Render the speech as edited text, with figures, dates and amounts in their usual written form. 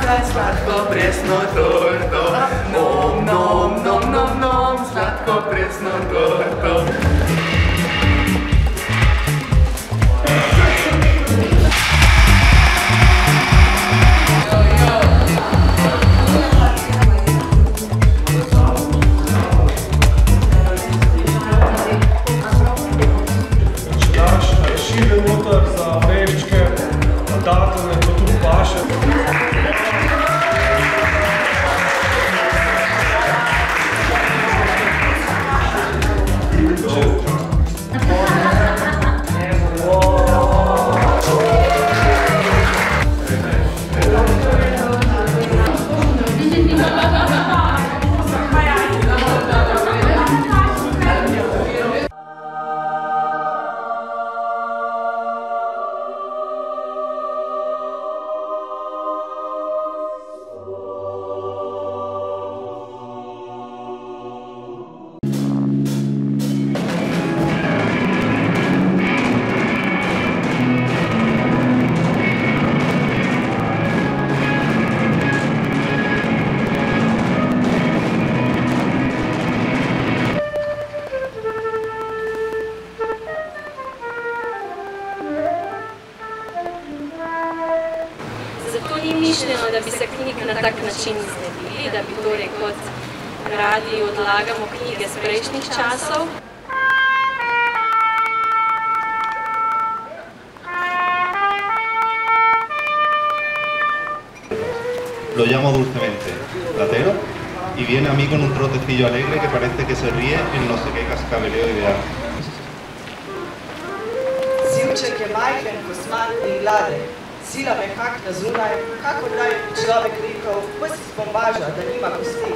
daj sladko presno torto. Nom, nom, nom, nom, nom, sladko presno torto. Zato ni mišljeno, da bi se knjig na tak način znebili, da bi torej kot radi odlagamo knjige z prejšnjih časov. Lo llamo dulcemente platero y viene a mí con un trotecillo alegre que parece que se ríe en no sé qué cascabeleo ideal. Sivček je majhen, kosmat in gladek. Sila mehak na zunaj, kakor naj človek rekel, pes iz bombaža, da nima kosti.